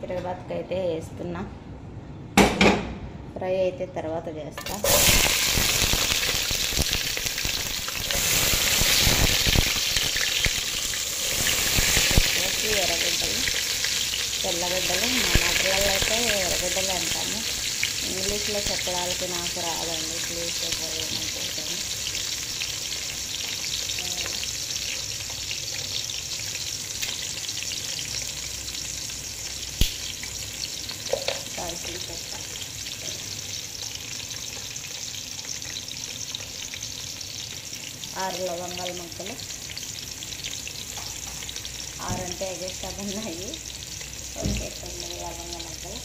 తిరగబాతుకైతే వేస్తున్నా. ఫ్రై అయితే తర్వాత చేస్తా. ఎర్రగడ్డలు, తెల్లగడ్డలు, మా మాటలలో అయితే ఎర్రగడ్డలు అంటాము. ఇంగ్లీష్లో చెప్పడానికి నాకు రాదండి, ప్లీజ్ ఏమంటాను. దాల్చిన చెక్క, 6 లవంగాల ముక్కలు, 6 అంటే ఎగస్ట్రా ఉన్నాయి. ఓకే, 9 లవంగాల ముక్కలు,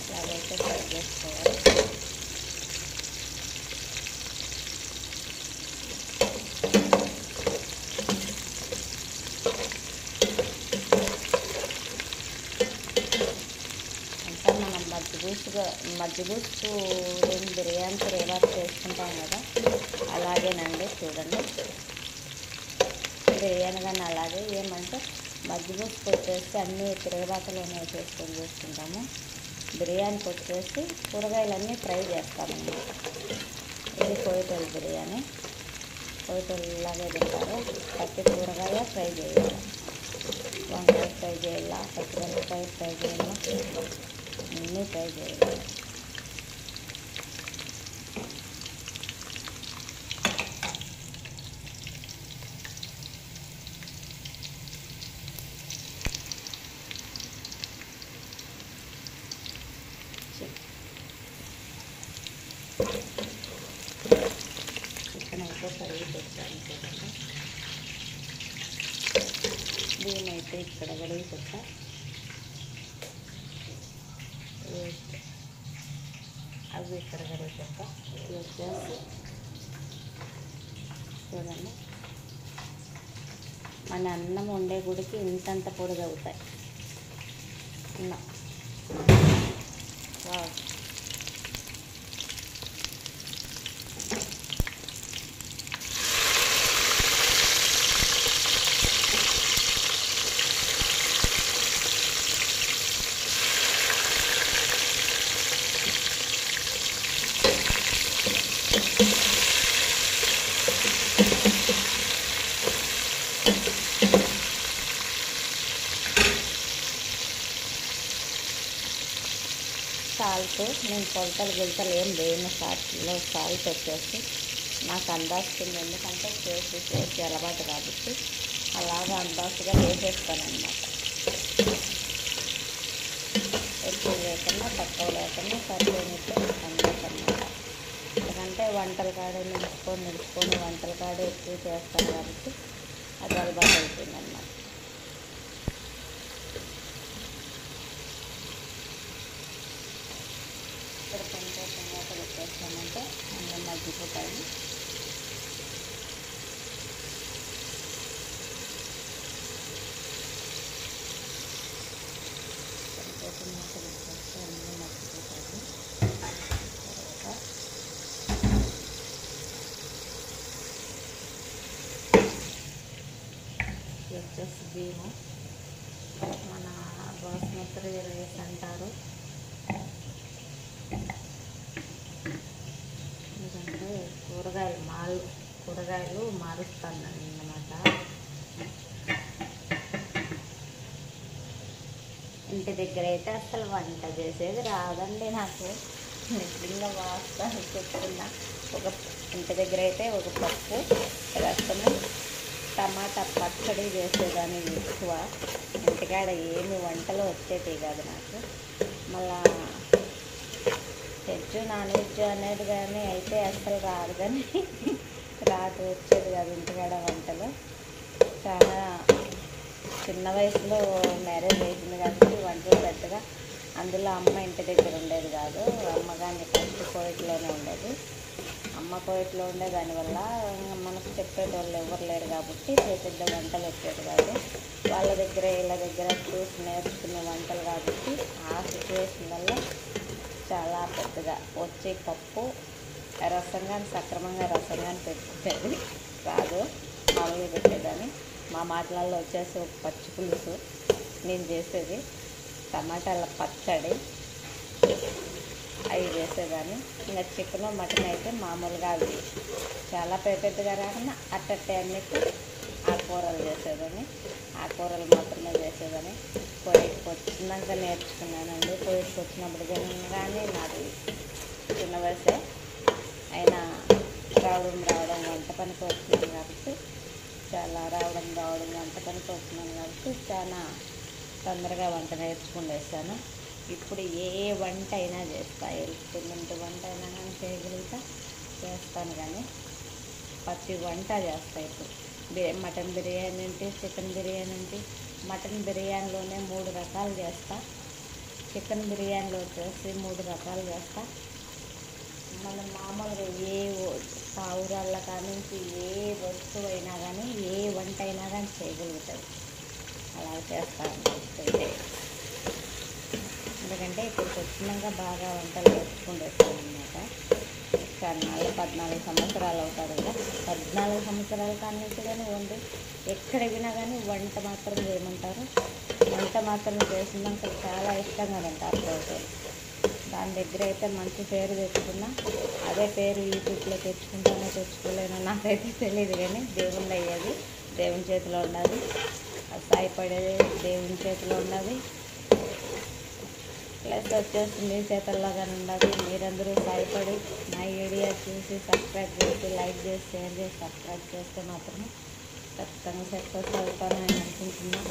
అలాగైతే ఫ్రై చేసుకోవాలి. మజ్జిగూసు బిర్యానీ తిరగబాతు చేసుకుంటాం కదా, అలాగేనండి. చూడండి, బిర్యానీ కానీ అలాగే. ఏమంటే మజ్జిగూసుకు వచ్చేసి అన్నీ తిరగబాతలోనే వేసేసుకొని చేసుకుంటాము. బిర్యానీకి వచ్చేసి కూరగాయలన్నీ ఫ్రై చేస్తామన్నమాట. ఇది కోయిటోలు బిర్యానీ, కోయిటోలులాగే తింటారు. ప్రతి కూరగాయ ఫ్రై చేయాలి. వంకాయ ఫ్రై చేయాల, పచ్చిమిరపకాయ ఫ్రై చేయాలి, అన్నీ ఫ్రై చేయాలి. చికెన్ అయితే కడిగి పెట్టాను చూడండి. బియ్యం అయితే ఇక్కడ కడిగి పెట్టా. అవి ఇక్కడ కడిగి పెట్టా. వచ్చేసి చూడండి, మన అన్నం వండే గుడికి ఇంతంత పొడిగా అవుతాయి అన్నం. సాల్ట్ నేను కొలతలు ఏం వేయను. సాల్ట్లో సాల్ట్ వచ్చేసి నాకు అందాస్తుంది, ఎందుకంటే చేసి అలవాటు కాబట్టి అలాగా అందాజుగా వేసేస్తానన్నమాట. ఎక్కువ లేకుండా తక్కువ లేకుండా సరిపోయినట్టు అందాజు అన్నమాట. ఎందుకంటే వంటల కాడే నిలుచుకొని వంటల కాడే ఎక్కువ చేస్తాను కాబట్టి అది అలవాటు అవుతుంది అన్నమాట. ఇక్కడ కొంచెం టమాటా పెట్టేస్తామంటే అన్నీ మగ్గిపోతాయి. కొంచెం టమాటా పెట్టేస్తే అన్నీ మగ్గిపోతాయి. తర్వాత వచ్చేసి బియ్యం, మన బాస్మతి రైస్ అంటారు. ఎందుకంటే కూరగాయలు మారుస్తాను అన్నమాట. ఇంటి దగ్గర అయితే అసలు వంట చేసేది రాదండి నాకు, నిజంగా వాస్తవం చెప్తున్నా. ఇంటి దగ్గర అయితే ఒక పప్పు, రసము, టమాటా పచ్చడి చేసేదాన్ని ఎక్కువ. ఇంటికాడ ఏమి వంటలు వచ్చేవి కాదు నాకు. మళ్ళా వెజ్ నాన్ వెజ్ అనేది కానీ అయితే అసలు రాదు, కానీ వచ్చేది కాదు ఇంటికాడ వంటలు. చాలా చిన్న వయసులో మ్యారేజ్ అయిపోయింది కాబట్టి వంటలు పెద్దగా అందులో అమ్మ ఇంటి దగ్గర ఉండేది కాదు. అమ్మ కానీ ఫస్ట్ కోవిడ్లోనే ఉండేది. అమ్మ కోవిడ్లో ఉండే దానివల్ల మనకు చెప్పేటోళ్ళు ఎవరు లేరు కాబట్టి పెద్ద వంటలు వచ్చేది కాదు. వాళ్ళ దగ్గర వీళ్ళ దగ్గర చూసి నేర్చుకునే వంటలు కాబట్టి ఆ సిచ్యువేషన్ వల్ల చాలా పెద్దగా వచ్చే పప్పు రసంగాని సక్రమంగా రసంగాని పెట్టుకునేది రాదు, మామూలుగా పెట్టేదాన్ని. మా మాటలలో వచ్చేసి ఒక పచ్చి పులుసు నేను చేసేది, టమాటాల పచ్చడి అవి చేసేదాన్ని. ఇంకా చికెన్ మటన్ అయితే మామూలుగా అవి చాలా పెద్దగా రాకుండా అట్టట్టే అన్నిటి ఆ కూరలు చేసేదాన్ని. ఆ కూరలు మాత్రమే చేసేదాన్ని. పొయ్యికి వచ్చినాక నేర్చుకున్నానండి. పొయ్యికి వచ్చినప్పుడు కానీ నాది చిన్న వయసే అయినా రావడం వంట పనికి వచ్చినాను కాబట్టి వంట పనికి వచ్చినాను కాబట్టి చాలా తొందరగా వంట నేర్చుకునేసాను. ఇప్పుడు ఏ వంట అయినా చేస్తా, ఎలుపుతున్నంత వంట అయినా కానీ చేయగలుగుతా, చేస్తాను. కానీ ప్రతి వంట చేస్తా. ఇప్పుడు మటన్ బిర్యానీ ఏంటి, చికెన్ బిర్యానీ ఏంటి. మటన్ బిర్యానీలోనే 3 రకాలు చేస్తా, చికెన్ బిర్యానీలో వచ్చేసి 3 రకాలు చేస్తా. మనం మామూలుగా ఏ పావురాళ్ళ కానించి ఏ వస్తువు అయినా కానీ ఏ వంట అయినా కానీ చేయగలుగుతుంది. అలా చేస్తాను అయితే. ఎందుకంటే ఇప్పుడు వచ్చినాక బాగా వంటలు నేర్చుకుంటేస్తాను అనమాట. 14 సంవత్సరాలు అవుతుంది కదా. 14 సంవత్సరాల కాడి నుంచి కానీ వండి ఎక్కడ వినా కానీ వంట మాత్రం చేయమంటారు. వంట మాత్రం చేసినాక చాలా ఇష్టంగా తింటారు రోజులు. దాని దగ్గర అయితే మంచి పేరు తెచ్చుకున్నా, అదే పేరు యూట్యూబ్లో తెచ్చుకోలేనో నాకైతే తెలియదు. కానీ దేవుళ్ళు అయ్యేది దేవుని చేతిలో ఉన్నది, సాయపడేది దేవుని చేతిలో ఉన్నది. ప్లస్ వచ్చేసి మీ చేతుల్లోగానే ఉన్నది. మీరందరూ సాయపడి నా వీడియో చూసి సబ్స్క్రైబ్ చేసి లైక్ చేసి షేర్ చేసి సబ్స్క్రైబ్ చేస్తే మాత్రమే ఖచ్చితంగా సక్సెస్ అవుతానని అనుకుంటున్నా.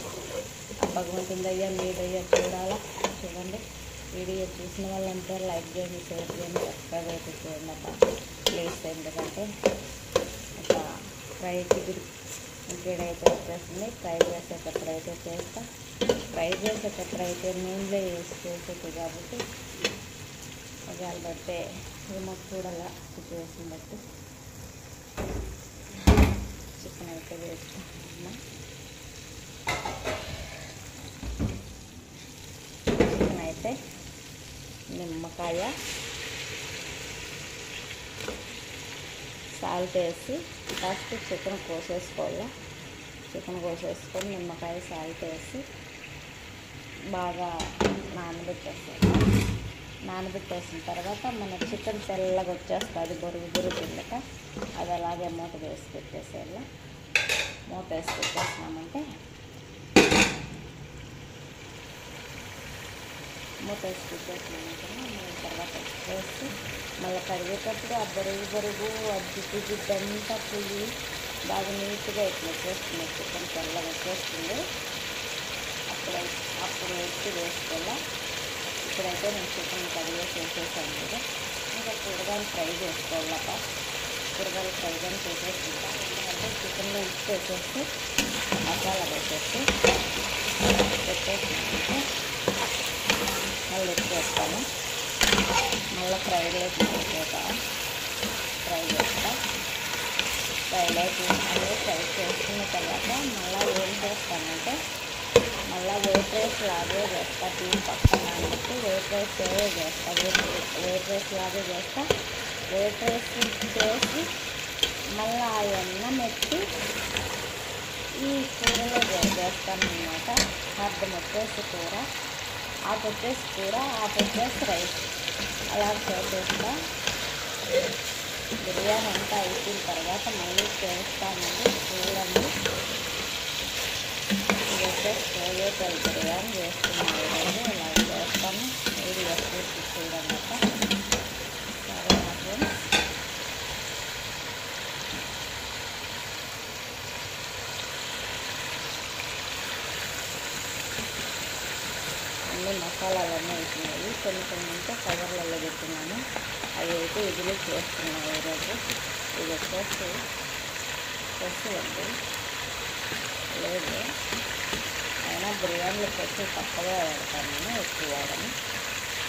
ఆ భగవంతుని దయ్యా మీ దయ్యా చూడండి. వీడియో చూసిన వాళ్ళంతా లైక్ చేయండి, షేర్ చేయండి, సబ్స్క్రైబ్ అయితే చేయండి అబ్బా ప్లీజ్. ఎందుకంటే ఒక ఫ్రైకి ఇంకేడైతే వచ్చేస్తుంది, ఫ్రై చేసేటప్పుడు అయితే చేస్తా. ఫ్రై చేసేటప్పుడు అయితే నూనెలో వేసి చేసేది కాబట్టి ఒకవేళ బట్టే ఏమో చూడాల సిచ్యువేషన్ బట్టి చికెన్ అయితే వేసుకుంటున్నా. చికెన్ అయితే నిమ్మకాయ సాల్ట్ వేసి ఫస్ట్ చికెన్ కోసేసుకోవాలి. చికెన్ కోసేసుకొని నిమ్మకాయ సాల్ట్ వేసి బాగా నానబెట్టేసిన తర్వాత మన చికెన్ తెల్లగా వచ్చేస్తుంది, బొరుగు కిందక. అది అలాగే మూత వేసి పెట్టేసేయాలి. మూత వేసి పెట్టేసినామంటే తర్వాత వేసి మళ్ళీ కడిగేటప్పుడు ఆ బొరుగు ఆ జిడ్డంతా పోయి బాగా నీట్గా ఇట్లా వచ్చేస్తుంది, చికెన్ తెల్లగా వచ్చేస్తుంది. అప్పుడు వేసుకోవాలి. ఇప్పుడైతే నేను చికెన్ కడిగేసి వేసేసాను కదా. ఇంకా కూరగాయలు ఫ్రై చేసుకోవాలట. కూరగాయలు ఫ్రై కానీ చేసేసుకుంటాను. ఎందుకంటే చికెన్లో ఉప్పు వేసేసి మసాలా వేసేసి పెట్టేసినామంటే మళ్ళీ ఎక్కేస్తాను. మళ్ళీ ఫ్రైలోకి ఫ్రై చేస్తా. ఫ్రైలోకి మళ్ళీ ఫ్రై చేసుకున్న తర్వాత మళ్ళీ ఏం చేస్తానంటే మళ్ళీ వైట్ రైస్ లాగే చేస్తా. పక్కన అన్నట్టు వైట్ రైస్ ఏవో చేస్తా. వైట్ రైస్ లాగే చేస్తా. వైట్ రైస్ చేసి మళ్ళీ ఆ అన్నం ఎత్తి ఈ కూరలో చేస్తాను అన్నమాట. అర్థం వచ్చేసి కూర, ఆకు వచ్చేసి కూర, ఆకు వచ్చేసి రైస్ అలా చేసేస్తా. బిర్యానీ అంతా అయిపోయిన తర్వాత మళ్ళీ చేస్తానండి. చూడండి, ఇది వచ్చేసి సోయాపల్లి బిర్యానీ చేస్తున్నాను. ఇలా చేస్తాను. వీడియో పూర్తి చూడండి. సరే నాకు అన్ని మసాలాలన్నీ వేసినాయి. కొన్ని ఉంటే కవర్లలో పెట్టున్నాను. అవి అయితే ఇదిలో చేస్తున్నాను ఈరోజు. ఇది వచ్చేసి అండి లేదు, అయినా బిర్యానీలో వచ్చి తక్కువగా వాడతాను నేను, ఎక్కువ వాడను.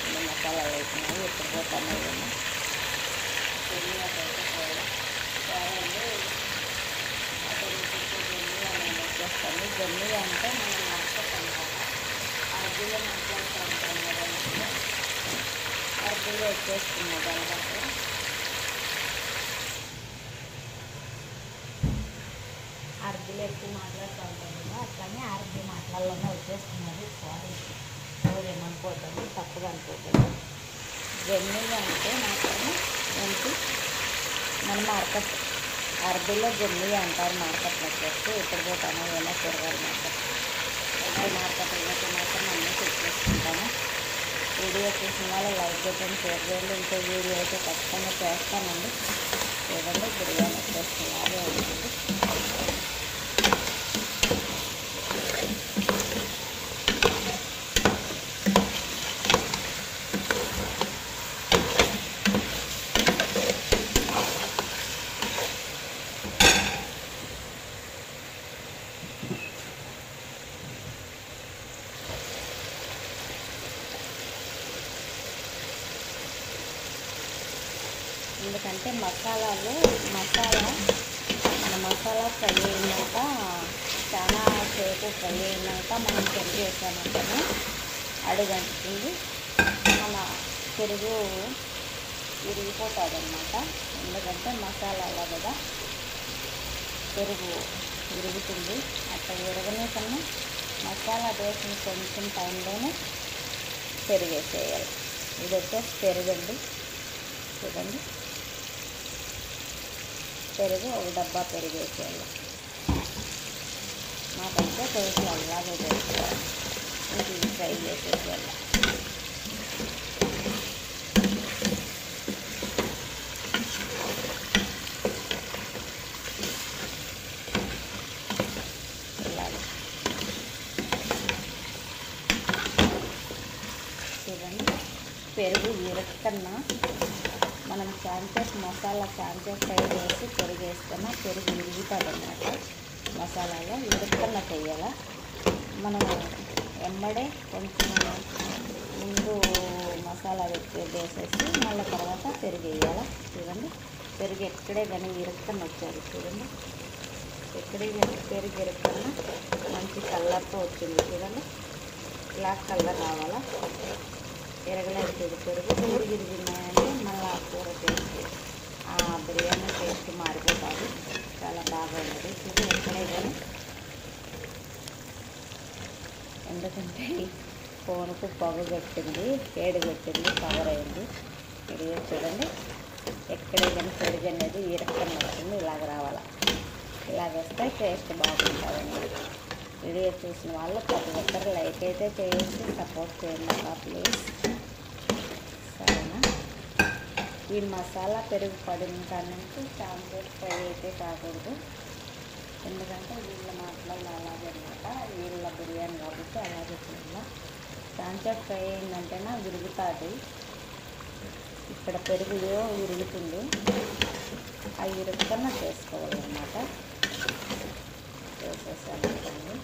అన్ని మసాలాలు వేసినాయి. ఇప్పుడు పోతాను ఏమో వచ్చేస్తాను. జమ్మి అంటే మనం మార్కెట్ అంటాము, అరబీలో మాట్లాడుతూ ఉంటాం కదా. అరకులు వచ్చేస్తున్నాయి దానికంటే. అరకులు ఎక్కువ మాట్లాడుతూ ఉంటాను కదా, అట్లానే అరకులు మాటలలోనే వచ్చేస్తున్నది. సారీ, ఎవరేమనుకోవద్దండి, తప్పుగా అనుకోవద్దు. జెన్నీగా అంటే మాత్రమే ఏంటి మన మార్కెట్ అరబీలో జెన్నీగా అంటారు. మార్కెట్లో వచ్చేసి ఇప్పుడు పోతాను ఏమో కూరగాయల మార్కెట్ వెళ్ళినట్టు మాత్రం అన్నీ తెచ్చేసుకుంటాను. వీడియో చూసిన వాళ్ళు లైక్ చేయండి, షేర్ చేయండి. ఇంకో వీడియో అయితే ఖచ్చితంగా చేస్తానండి. చూడండి బిర్యానీ వచ్చేస్తున్నారే ఉంటుంది. ఎందుకంటే మసాలా ఫ్రై అయినాక చాలా సేపు ఫ్రై అయినాక మనం పెరుగు వేసామంటేనే అడుగంటుతుంది, మన పెరుగు విరిగిపోతుంది అన్నమాట. ఎందుకంటే మసాలాలో కదా పెరుగు విరుగుతుంది. అట్లా విరగనే కన్నా మసాలా వేసిన కొంచెం టైంలోనే పెరుగు వేసేయాలి. ఇది వచ్చేసి పెరుగండి, చూడండి. పెరుగు ఒక డబ్బా పెరుగు వేసేయాలి. మాకైతే టేస్ట్ అలాగే చేసుకోవాలి. ఇది ఫ్రై చేసేసేయాలి. ఇలాగే చూడండి, పెరుగు విరక్కన్నా మనం మసాలా ఫ్రై చేసి పెరుగు వేసుకున్నా పెరుగు విరుగుతుంది అన్నమాట. మసాలాలో విరక్కన్నా చేయాల. మనం ఎమ్మడే కొంచెం ముందు మసాలా వేసేసి మళ్ళీ తర్వాత పెరుగు వేయాలి. చూడండి, పెరుగు ఎక్కడే కానీ విరక్కన్నా వచ్చారు. చూడండి, ఎక్కడే కానీ పెరుగు విరక్కన్నా మంచి కలర్తో వచ్చింది. చూడండి, బ్లాక్ కలర్ రావాలా. ఎరగలేదు పెరుగు విరిగినాయంటే మళ్ళీ ఆ కూర టేస్ట్, ఆ బిర్యానీ టేస్ట్ మారిపోతుంది. చాలా బాగా ఉంటుంది. చూసి ఎక్కడే కానీ, ఎందుకంటే ఫోన్కు పొగ పెట్టింది, వేడి పెట్టింది, కవర్ అయింది. ఇది చూడండి, ఎక్కడే కానీ పెరుగు అనేది ఇరక్కని వస్తుంది. ఇలాగ రావాలా. ఇలాగ వస్తే టేస్ట్ బాగుంటుందండి. వీడియో చూసిన వాళ్ళు ప్రతి ఒక్కరు లైక్ అయితే చేసి సపోర్ట్ చేయండి ప్లీజ్, సరేనా. ఈ మసాలా పెరుగు పడిన కాడి నుంచి చాలా ఫ్రై అయితే కాకూడదు. ఎందుకంటే వీళ్ళ మాటలలో అలాగే అనమాట, వీళ్ళ బిర్యానీ కాబట్టి అలాగే చేయాలి. చాలా ఫ్రై అయిందంటేనా విరుగుతుంది. ఇక్కడ పెరుగు విరుగుతుంది, ఆ విరుగుకన్నా చేసుకోవాలన్నమాట. చేసేసాను చూడండి.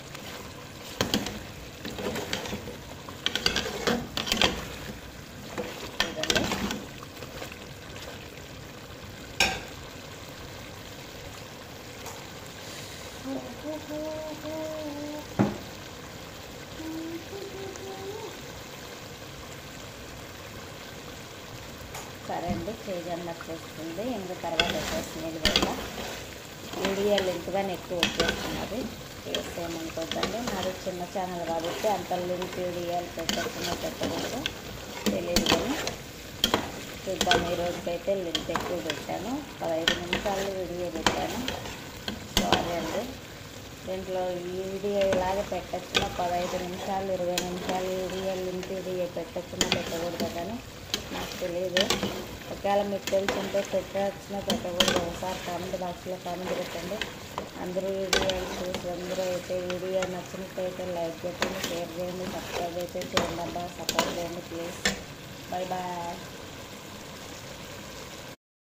సరే అండి, చేయజన్నట్టు వస్తుంది. ఇంకా తర్వాత వచ్చేస్తుంది కదా వీడియో లెంత్గానే ఎక్కువ వచ్చేస్తున్నది. చేస్తే ఏమనుకోద్దండి, నాది చిన్న ఛానల్ కాబట్టి అంత లింక్ వీడియోలు పెట్టకూడదు తెలియదు. కానీ చూద్దాం, ఈ రోజుకైతే లింక్ ఎక్కువ పెట్టాను. 15 నిమిషాలు వీడియో పెట్టాను. సారీ అండి, దీంట్లో ఈ వీడియో ఇలాగే పెట్టచ్చున 15 నిమిషాలు 20 నిమిషాలు వీడియో లింక్ వీడియో పెట్టచ్చున పెట్టకూడదు కానీ నాకు తెలియదు. ఒకవేళ మీకు తెలుసుంటే పెట్టచ్చున పెట్టకూడదు ఒకసారి కామెంట్ బాక్స్లో కామెంట్ పెట్టండి. అందరూ వీడియోలు చూసి అందరూ అయితే వీడియో నచ్చినట్టయితే లైక్ చేయండి, షేర్ చేయండి, సబ్స్క్రైబ్ అయితే చేయండి అబ్బా, సపోర్ట్ చేయండి ప్లీజ్. Bye bye.